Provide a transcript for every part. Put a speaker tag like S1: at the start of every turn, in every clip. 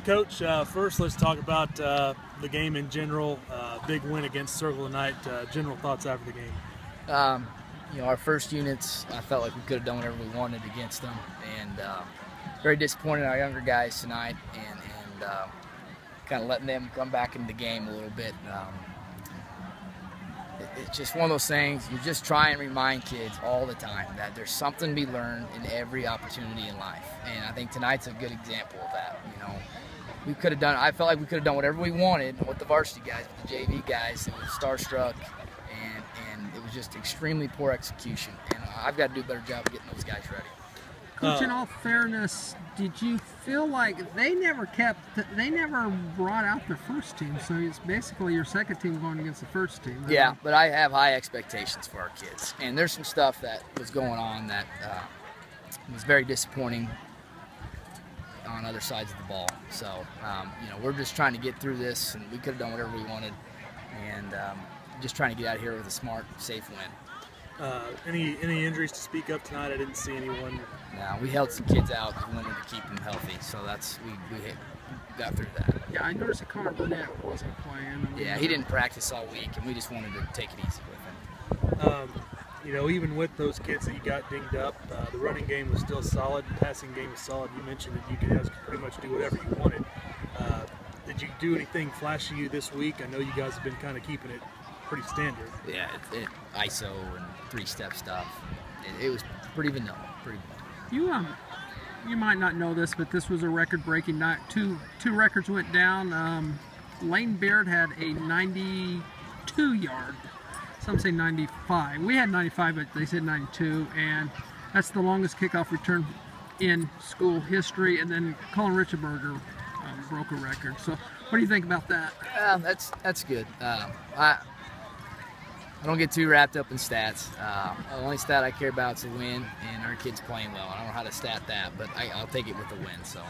S1: Coach, first let's talk about the game in general. Big win against Circle tonight. General thoughts after the game.
S2: Our first units, I felt like we could have done whatever we wanted against them, and very disappointed in our younger guys tonight, and kind of letting them come back into the game a little bit. It's just one of those things. You just try and remind kids all the time that there's something to be learned in every opportunity in life, and I think tonight's a good example of that. We could have done. I felt like we could have done whatever we wanted with the varsity guys, with the JV guys. It was starstruck, and it was just extremely poor execution. And I've got to do a better job of getting those guys ready.
S3: Coach, in all fairness, did you feel like they never brought out their first team? So it's basically your second team going against the first team.
S2: Yeah, but I have high expectations for our kids, and there's some stuff that was going on that was very disappointing on other sides of the ball. So we're just trying to get through this, and we could have done whatever we wanted, and just trying to get out of here with a smart, safe win.
S1: Any injuries to speak of tonight? I didn't see anyone.
S2: No, we held some kids out because we wanted to keep them healthy, so we got through that.
S3: Yeah, I noticed that Connor Burnett wasn't playing.
S2: Yeah, he didn't practice all week, and we just wanted to take it easy with him.
S1: Even with those kids that you got dinged up, the running game was still solid, the passing game was solid. You mentioned that you guys could pretty much do whatever you wanted. Did you do anything flashy this week? I know you guys have been kind of keeping it pretty standard.
S2: Yeah, ISO and three-step stuff. It was pretty vanilla.
S3: You might not know this, but this was a record-breaking night. Two records went down. Lane Beard had a 92-yard. Some say 95. We had 95, but they said 92, and that's the longest kickoff return in school history. And then Colin Richenberger broke a record. So, what do you think about that?
S2: That's good. I don't get too wrapped up in stats. The only stat I care about is a win, and our kids playing well. I don't know how to stat that, but I'll take it with the win. So,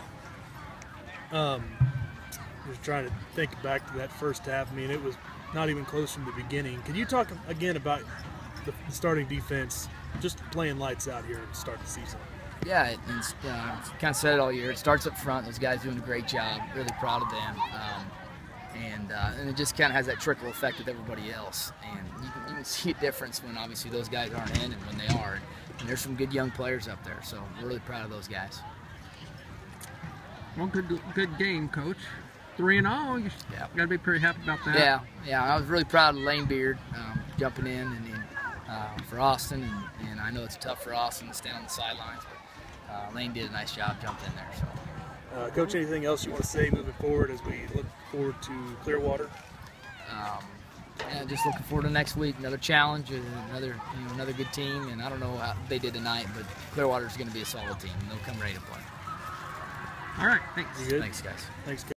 S1: just trying to think back to that first half. I mean, it was not even close from the beginning. Can you talk again about the starting defense, just playing lights out here to start the season?
S2: Yeah, kind of said it all year. It starts up front. Those guys doing a great job. Really proud of them. And it just kind of has that trickle effect with everybody else. And you can see a difference when obviously those guys aren't in and when they are. And there's some good young players up there, so we're really proud of those guys.
S3: Well, good game, Coach. 3-0. You got to be pretty happy about that.
S2: Yeah. I was really proud of Lane Beard jumping in and for Austin, and I know it's tough for Austin to stand on the sidelines, but Lane did a nice job jumping in there. So.
S1: Coach, anything else you want to say moving forward as we look forward to Clearwater?
S2: Just looking forward to next week. Another challenge, another good team, and I don't know how they did tonight, but Clearwater's going to be a solid team. They'll come ready to play.
S3: All right, thanks.
S2: Thanks, guys.
S1: Thanks.